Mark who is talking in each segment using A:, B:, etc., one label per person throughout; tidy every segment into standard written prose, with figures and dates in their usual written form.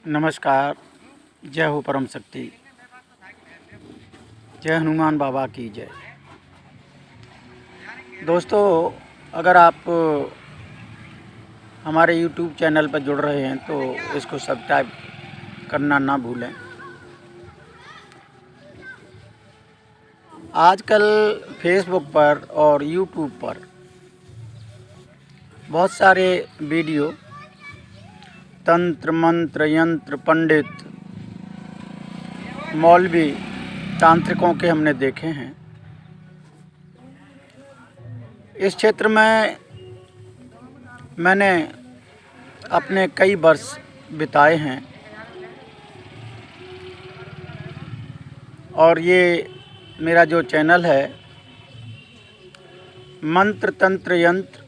A: नमस्कार। जय हो परम शक्ति। जय हनुमान बाबा की जय। दोस्तों, अगर आप हमारे YouTube चैनल पर जुड़ रहे हैं तो इसको सब्सक्राइब करना ना भूलें। आजकल फेसबुक पर और YouTube पर बहुत सारे वीडियो तंत्र मंत्र यंत्र पंडित मौलवी तांत्रिकों के हमने देखे हैं। इस क्षेत्र में मैंने अपने कई वर्ष बिताए हैं और ये मेरा जो चैनल है मंत्र तंत्र यंत्र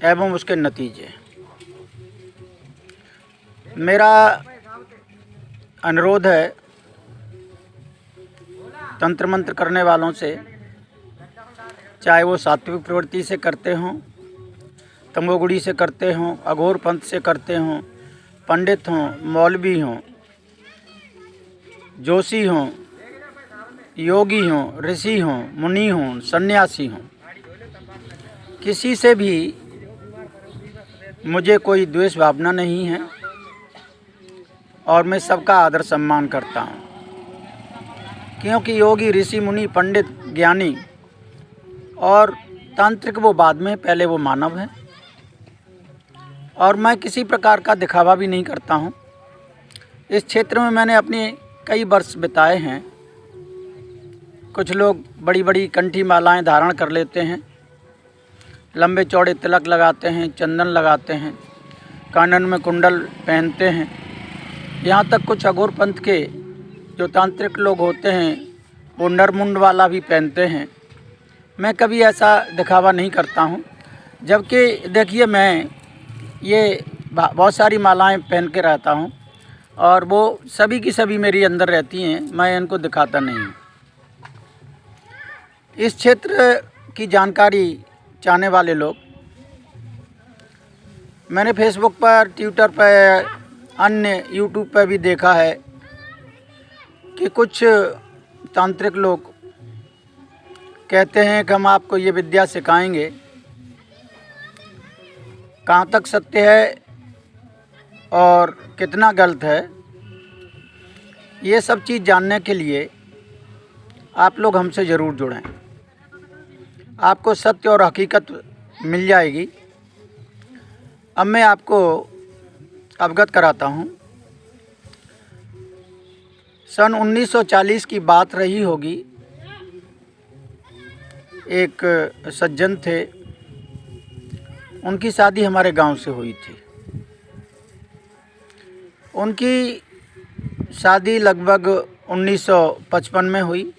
A: एवं उसके नतीजे, मेरा अनुरोध है तंत्र मंत्र करने वालों से, चाहे वो सात्विक प्रवृत्ति से करते हों, तमोगुणी से करते हों, अघोर पंथ से करते हों, पंडित हों, मौलवी हों, जोशी हों, योगी हों, ऋषि हों, मुनि हों, सन्यासी हों, किसी से भी मुझे कोई द्वेष भावना नहीं है और मैं सबका आदर सम्मान करता हूँ, क्योंकि योगी ऋषि मुनि पंडित ज्ञानी और तांत्रिक वो बाद में, पहले वो मानव हैं। और मैं किसी प्रकार का दिखावा भी नहीं करता हूँ। इस क्षेत्र में मैंने अपने कई वर्ष बिताए हैं। कुछ लोग बड़ी बड़ी कंठी मालाएं धारण कर लेते हैं, लंबे चौड़े तिलक लगाते हैं, चंदन लगाते हैं, कानन में कुंडल पहनते हैं। यहाँ तक कुछ अघोर पंथ के जो तांत्रिक लोग होते हैं वो नरमुंड वाला भी पहनते हैं। मैं कभी ऐसा दिखावा नहीं करता हूँ, जबकि देखिए मैं ये बहुत सारी मालाएं पहन के रहता हूँ और वो सभी की सभी मेरी अंदर रहती हैं, मैं इनको दिखाता नहीं हूँ। इस क्षेत्र की जानकारी चाहने वाले लोग, मैंने फेसबुक पर, ट्विटर पर, अन्य यूट्यूब पर भी देखा है कि कुछ तांत्रिक लोग कहते हैं कि हम आपको ये विद्या सिखाएंगे। कहाँ तक सत्य है और कितना गलत है, ये सब चीज़ जानने के लिए आप लोग हमसे ज़रूर जुड़ें। आपको सत्य और हकीकत मिल जाएगी। अब मैं आपको अवगत कराता हूँ। सन 1940 की बात रही होगी। एक सज्जन थे, उनकी शादी हमारे गांव से हुई थी। उनकी शादी लगभग 1955 में हुई,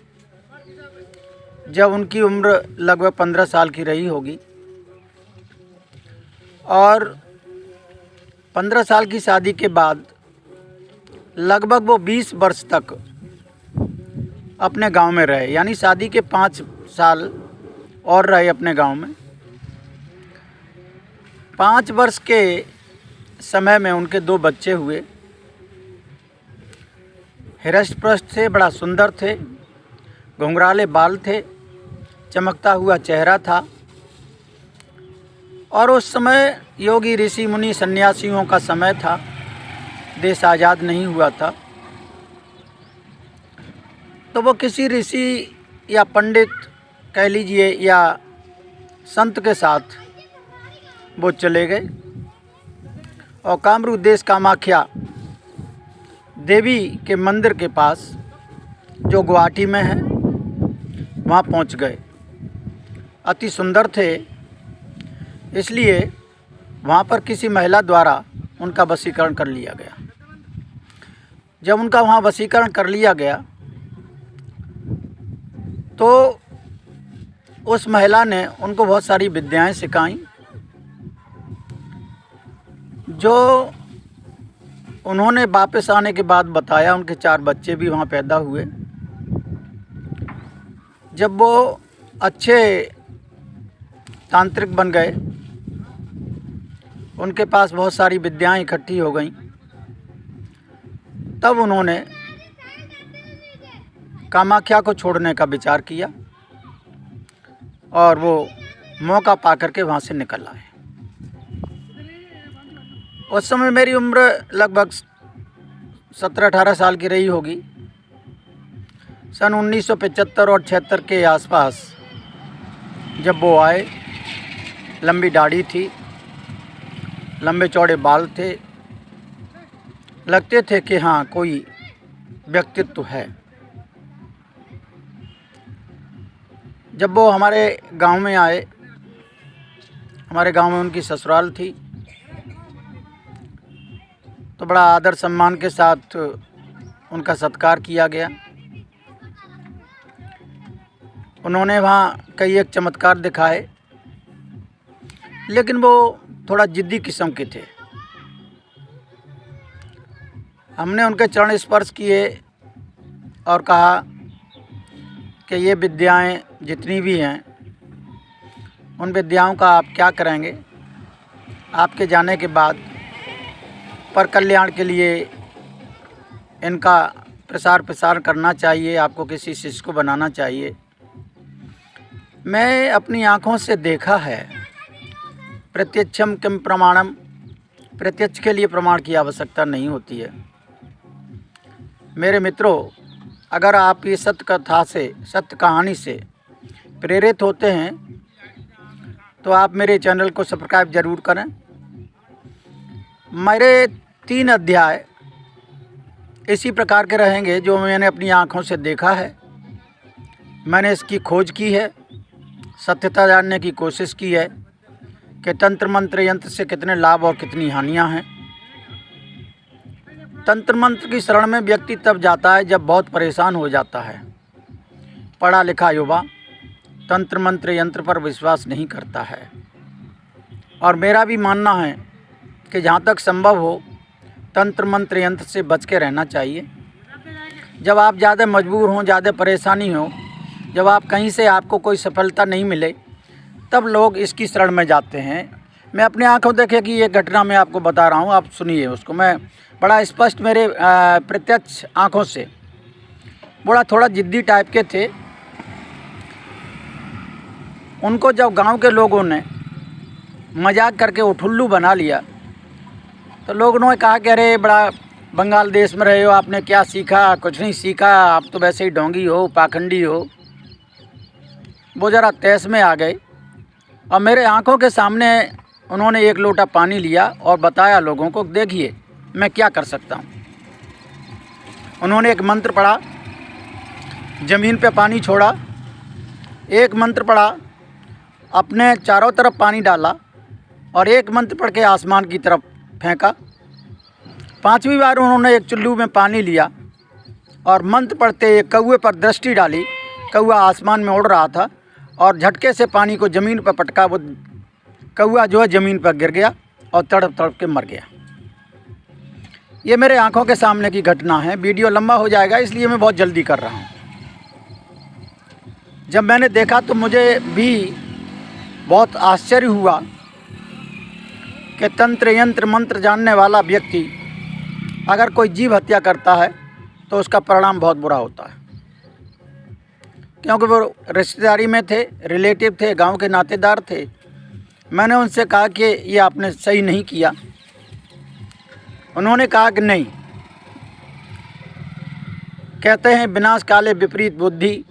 A: जब उनकी उम्र लगभग 15 साल की रही होगी। और 15 साल की शादी के बाद लगभग वो 20 वर्ष तक अपने गांव में रहे, यानी शादी के 5 साल और रहे अपने गांव में। 5 वर्ष के समय में उनके 2 बच्चे हुए। हृष्ट-पुष्ट थे, बड़ा सुंदर थे, घुंघराले बाल थे, चमकता हुआ चेहरा था। और उस समय योगी ऋषि मुनि सन्यासियों का समय था, देश आज़ाद नहीं हुआ था। तो वो किसी ऋषि या पंडित कह लीजिए या संत के साथ वो चले गए और कामरूप देश कामाख्या देवी के मंदिर के पास, जो गुवाहाटी में है, वहाँ पहुँच गए। अति सुंदर थे, इसलिए वहाँ पर किसी महिला द्वारा उनका वशीकरण कर लिया गया। जब उनका वहाँ वशीकरण कर लिया गया तो उस महिला ने उनको बहुत सारी विद्याएं सिखाईं, जो उन्होंने वापस आने के बाद बताया। उनके 4 बच्चे भी वहाँ पैदा हुए। जब वो अच्छे तांत्रिक बन गए, उनके पास बहुत सारी विद्याएं इकट्ठी हो गईं। तब उन्होंने कामाख्या को छोड़ने का विचार किया और वो मौका पा करके वहाँ से निकल आए। उस समय मेरी उम्र लगभग 17-18 साल की रही होगी। सन 1975 और 76 के आसपास जब वो आए, लंबी दाढ़ी थी, लंबे चौड़े बाल थे, लगते थे कि हाँ कोई व्यक्तित्व है। जब वो हमारे गांव में आए, हमारे गांव में उनकी ससुराल थी, तो बड़ा आदर सम्मान के साथ उनका सत्कार किया गया। उन्होंने वहाँ कई एक चमत्कार दिखाए, लेकिन वो थोड़ा जिद्दी किस्म के थे। हमने उनके चरण स्पर्श किए और कहा कि ये विद्याएं जितनी भी हैं, उन विद्याओं का आप क्या करेंगे? आपके जाने के बाद पर कल्याण के लिए इनका प्रसार प्रसार करना चाहिए, आपको किसी शिष्य को बनाना चाहिए। मैं अपनी आँखों से देखा है, प्रत्यक्षम किम प्रमाणम, प्रत्यक्ष के लिए प्रमाण की आवश्यकता नहीं होती है। मेरे मित्रों, अगर आप ये सत्य कथा से, सत्य कहानी से प्रेरित होते हैं तो आप मेरे चैनल को सब्सक्राइब ज़रूर करें। मेरे 3 अध्याय इसी प्रकार के रहेंगे जो मैंने अपनी आँखों से देखा है। मैंने इसकी खोज की है, सत्यता जानने की कोशिश की है कि तंत्र मंत्र यंत्र से कितने लाभ और कितनी हानियाँ हैं। तंत्र मंत्र की शरण में व्यक्ति तब जाता है जब बहुत परेशान हो जाता है। पढ़ा लिखा युवा तंत्र मंत्र यंत्र पर विश्वास नहीं करता है, और मेरा भी मानना है कि जहाँ तक संभव हो तंत्र मंत्र यंत्र से बच के रहना चाहिए। जब आप ज़्यादा मजबूर हों, ज़्यादा परेशानी हो, जब आप कहीं से आपको कोई सफलता नहीं मिले, तब लोग इसकी शरण में जाते हैं। मैं अपनी आंखों देखे कि ये घटना मैं आपको बता रहा हूँ, आप सुनिए उसको। मैं बड़ा स्पष्ट, मेरे प्रत्यक्ष आंखों से, बड़ा थोड़ा जिद्दी टाइप के थे। उनको जब गांव के लोगों ने मजाक करके उठुल्लू बना लिया तो लोगों ने कहा कि अरे बड़ा बंगाल देश में रहे हो, आपने क्या सीखा? कुछ नहीं सीखा, आप तो वैसे ही ढोंगी हो, पाखंडी हो। वो ज़रा तैस में आ गए और मेरे आंखों के सामने उन्होंने एक लोटा पानी लिया और बताया लोगों को, देखिए मैं क्या कर सकता हूँ। उन्होंने एक मंत्र पढ़ा, ज़मीन पे पानी छोड़ा, एक मंत्र पढ़ा, अपने चारों तरफ पानी डाला, और एक मंत्र पढ़ के आसमान की तरफ फेंका। 5वीं बार उन्होंने एक चुल्लू में पानी लिया और मंत्र पढ़ते एक कौवे पर दृष्टि डाली। कौवा आसमान में उड़ रहा था और झटके से पानी को ज़मीन पर पटका। वो कौवा जो है ज़मीन पर गिर गया और तड़प तड़प के मर गया। ये मेरे आंखों के सामने की घटना है। वीडियो लंबा हो जाएगा इसलिए मैं बहुत जल्दी कर रहा हूँ। जब मैंने देखा तो मुझे भी बहुत आश्चर्य हुआ कि तंत्र यंत्र मंत्र जानने वाला व्यक्ति अगर कोई जीव हत्या करता है तो उसका परिणाम बहुत बुरा होता है। क्योंकि वो रिश्तेदारी में थे, रिलेटिव थे, गांव के नातेदार थे। मैंने उनसे कहा कि ये आपने सही नहीं किया। उन्होंने कहा कि नहीं, कहते हैं विनाश काले विपरीत बुद्धि,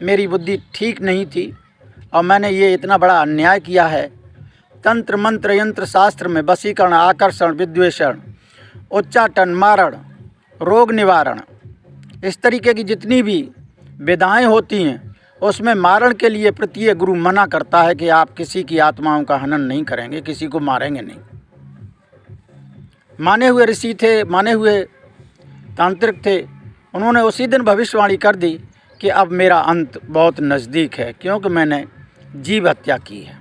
A: मेरी बुद्धि ठीक नहीं थी और मैंने ये इतना बड़ा अन्याय किया है। तंत्र मंत्र यंत्र शास्त्र में वशीकरण, आकर्षण, विद्वेषण, उच्चाटन, मारण, रोग निवारण, इस तरीके की जितनी भी विधाएँ होती हैं उसमें मारण के लिए प्रत्येक गुरु मना करता है कि आप किसी की आत्माओं का हनन नहीं करेंगे, किसी को मारेंगे नहीं। माने हुए ऋषि थे, माने हुए तांत्रिक थे, उन्होंने उसी दिन भविष्यवाणी कर दी कि अब मेरा अंत बहुत नज़दीक है, क्योंकि मैंने जीव हत्या की है।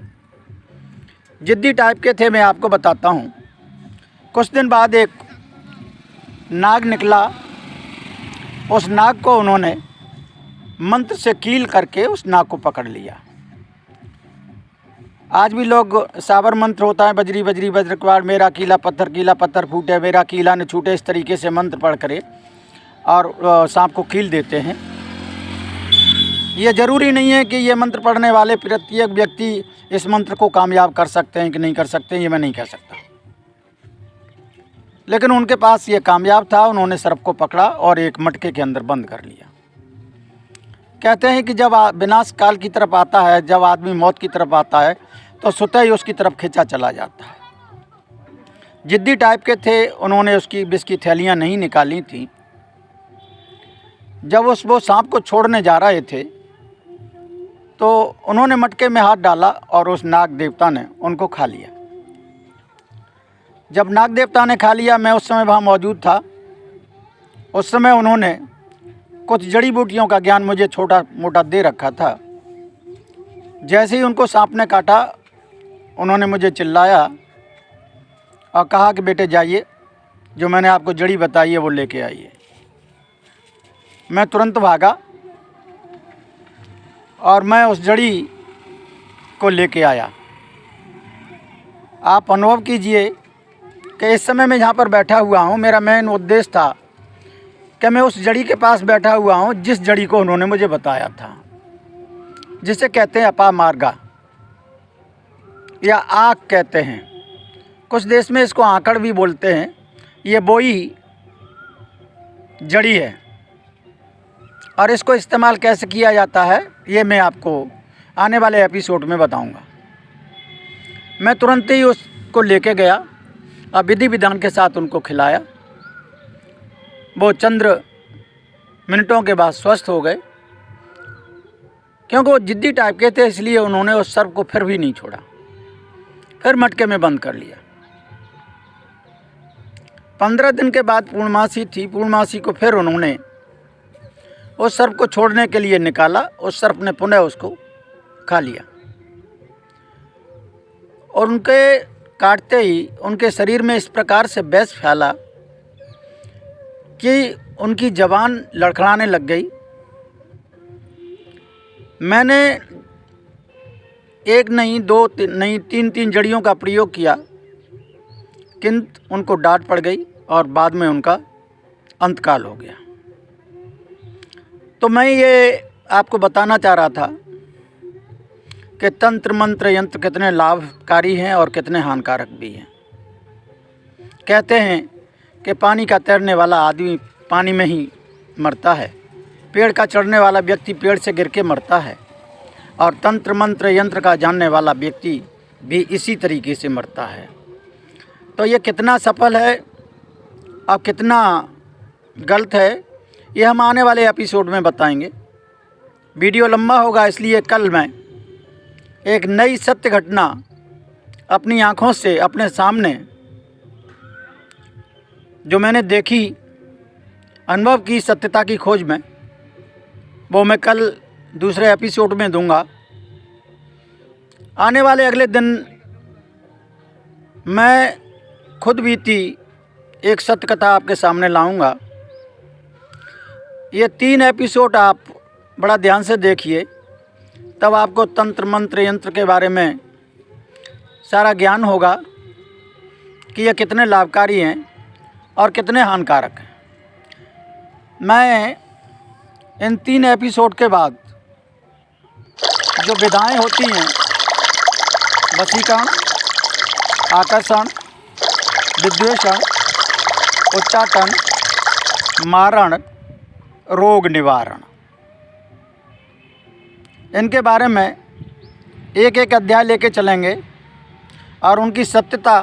A: जिद्दी टाइप के थे, मैं आपको बताता हूँ। कुछ दिन बाद एक नाग निकला। उस नाग को उन्होंने मंत्र से कील करके उस नाग को पकड़ लिया आज भी लोग साबर मंत्र होता है, बजरी बजरी वज्र कवाड़, मेरा कीला पत्थर फूटे, मेरा कीला न छूटे, इस तरीके से मंत्र पढ़ करे और सांप को कील देते हैं। ये ज़रूरी नहीं है कि ये मंत्र पढ़ने वाले प्रत्येक व्यक्ति इस मंत्र को कामयाब कर सकते हैं कि नहीं कर सकते, ये मैं नहीं कह सकता, लेकिन उनके पास ये कामयाब था। उन्होंने सर्प को पकड़ा और एक मटके के अंदर बंद कर लिया। कहते हैं कि जब विनाश काल की तरफ आता है, जब आदमी मौत की तरफ आता है तो स्वतः ही उसकी तरफ खींचा चला जाता है। जिद्दी टाइप के थे, उन्होंने उसकी विष की थैलियाँ नहीं निकाली थी। जब वो सांप को छोड़ने जा रहे थे तो उन्होंने मटके में हाथ डाला और उस नाग देवता ने उनको खा लिया। जब नाग देवता ने खा लिया, मैं उस समय वहाँ मौजूद था। उस समय उन्होंने कुछ जड़ी बूटियों का ज्ञान मुझे छोटा मोटा दे रखा था। जैसे ही उनको सांप ने काटा, उन्होंने मुझे चिल्लाया और कहा कि बेटे जाइए, जो मैंने आपको जड़ी बताई है वो लेके आइए। मैं तुरंत भागा और मैं उस जड़ी को लेके आया। आप अनुभव कीजिए कि इस समय मैं जहाँ पर बैठा हुआ हूँ, मेरा मेन उद्देश्य था कि मैं उस जड़ी के पास बैठा हुआ हूँ जिस जड़ी को उन्होंने मुझे बताया था, जिसे कहते हैं अपा मार्गा या आँख कहते हैं। कुछ देश में इसको आंकड़ भी बोलते हैं। ये बोई जड़ी है और इसको इस्तेमाल कैसे किया जाता है ये मैं आपको आने वाले एपिसोड में बताऊंगा। मैं तुरंत ही उसको लेके गया और विधि विधान के साथ उनको खिलाया। वो चंद मिनटों के बाद स्वस्थ हो गए। क्योंकि वो जिद्दी टाइप के थे, इसलिए उन्होंने उस सर्प को फिर भी नहीं छोड़ा, फिर मटके में बंद कर लिया। 15 दिन के बाद पूर्णमासी थी। पूर्णमासी को फिर उन्होंने उस सर्प को छोड़ने के लिए निकाला। उस सर्प ने पुनः उसको खा लिया और उनके काटते ही उनके शरीर में इस प्रकार से विष फैला कि उनकी ज़बान लड़खड़ाने लग गई। मैंने एक नहीं, दो नहीं, तीन जड़ियों का प्रयोग किया, किंतु उनको डांट पड़ गई और बाद में उनका अंतकाल हो गया। तो मैं ये आपको बताना चाह रहा था कि तंत्र मंत्र यंत्र कितने लाभकारी हैं और कितने हानिकारक भी हैं। कहते हैं कि पानी का तैरने वाला आदमी पानी में ही मरता है, पेड़ का चढ़ने वाला व्यक्ति पेड़ से गिर के मरता है, और तंत्र मंत्र यंत्र का जानने वाला व्यक्ति भी इसी तरीके से मरता है। तो ये कितना सफल है और कितना गलत है, ये हम आने वाले एपिसोड में बताएंगे। वीडियो लंबा होगा, इसलिए कल मैं एक नई सत्य घटना अपनी आँखों से अपने सामने जो मैंने देखी, अनुभव की सत्यता की खोज में, वो मैं कल दूसरे एपिसोड में दूंगा। आने वाले अगले दिन मैं खुद बीती एक सत्य कथा आपके सामने लाऊंगा। ये 3 एपिसोड आप बड़ा ध्यान से देखिए, तब आपको तंत्र मंत्र यंत्र के बारे में सारा ज्ञान होगा कि ये कितने लाभकारी हैं और कितने हानिकारक हैं। मैं इन 3 एपिसोड के बाद जो विधाएं होती हैं, वशीकरण, आकर्षण, विद्वेषण, उच्चाटन, मारण, रोग निवारण, इनके बारे में एक एक अध्याय लेके चलेंगे और उनकी सत्यता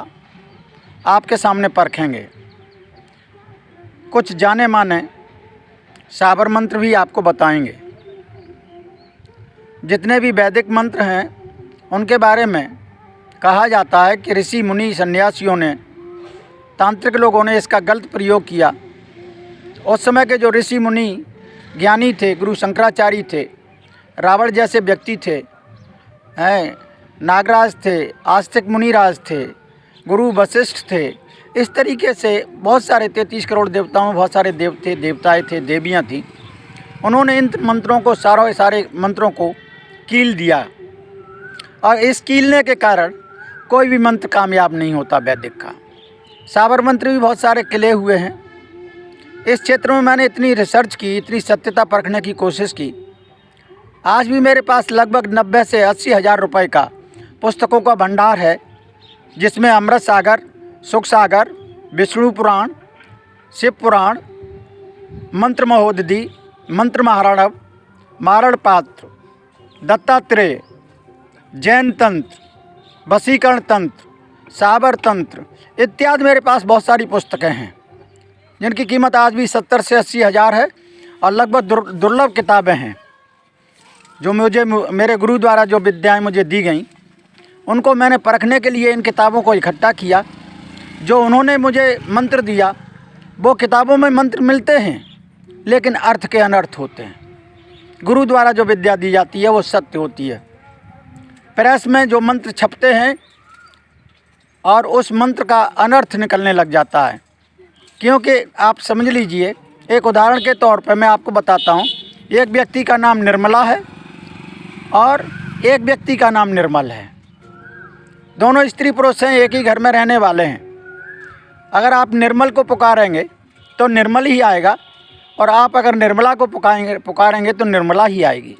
A: आपके सामने परखेंगे। कुछ जाने माने साबर मंत्र भी आपको बताएंगे। जितने भी वैदिक मंत्र हैं उनके बारे में कहा जाता है कि ऋषि मुनि सन्यासियों ने, तांत्रिक लोगों ने इसका गलत प्रयोग किया। उस समय के जो ऋषि मुनि ज्ञानी थे, गुरु शंकराचार्य थे, रावण जैसे व्यक्ति थे, हैं नागराज थे, आस्तिक मुनिराज थे, गुरु वशिष्ठ थे, इस तरीके से बहुत सारे 33 करोड़ देवताओं में बहुत सारे देवते देवताएं थे, देवियां थी। उन्होंने इन मंत्रों को सारे मंत्रों को कील दिया और इस कीलने के कारण कोई भी मंत्र कामयाब नहीं होता वैदिक का। साबरमती भी बहुत सारे किले हुए हैं। इस क्षेत्र में मैंने इतनी रिसर्च की, इतनी सत्यता परखने की कोशिश की। आज भी मेरे पास लगभग 90 से 80 हज़ार रुपये का पुस्तकों का भंडार है, जिसमें अमृत सागर, सुख सागर, विष्णु पुराण, शिव पुराण, मंत्र महोदधि, मंत्र महाराणव, मारण पात्र, दत्तात्रेय, जैन तंत्र, वशीकरण तंत्र, साबर तंत्र इत्यादि मेरे पास बहुत सारी पुस्तकें हैं, जिनकी कीमत आज भी 70 से 80 हज़ार है। और लगभग दुर्लभ किताबें हैं जो मुझे मेरे गुरु द्वारा जो विद्याएं मुझे दी गई, उनको मैंने परखने के लिए इन किताबों को इकट्ठा किया। जो उन्होंने मुझे मंत्र दिया, वो किताबों में मंत्र मिलते हैं लेकिन अर्थ के अनर्थ होते हैं। गुरु द्वारा जो विद्या दी जाती है वो सत्य होती है। प्रेस में जो मंत्र छपते हैं और उस मंत्र का अनर्थ निकलने लग जाता है, क्योंकि आप समझ लीजिए, एक उदाहरण के तौर पर मैं आपको बताता हूँ। एक व्यक्ति का नाम निर्मला है और एक व्यक्ति का नाम निर्मल है। दोनों स्त्री पुरुष हैं, एक ही घर में रहने वाले हैं। अगर आप निर्मल को पुकारेंगे तो निर्मल ही आएगा, और आप अगर निर्मला को पुकारेंगे तो निर्मला ही आएगी।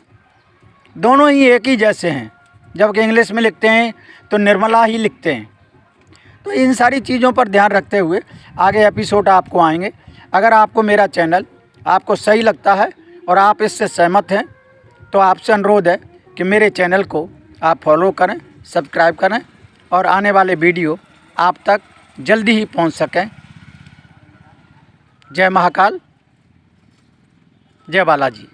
A: दोनों ही एक ही जैसे हैं, जबकि इंग्लिश में लिखते हैं तो निर्मला ही लिखते हैं। तो इन सारी चीज़ों पर ध्यान रखते हुए आगे एपिसोड आपको आएंगे। अगर आपको मेरा चैनल आपको सही लगता है और आप इससे सहमत हैं, तो आपसे अनुरोध है कि मेरे चैनल को आप फॉलो करें, सब्सक्राइब करें और आने वाले वीडियो आप तक जल्दी ही पहुंच सकें। जय महाकाल, जय बालाजी।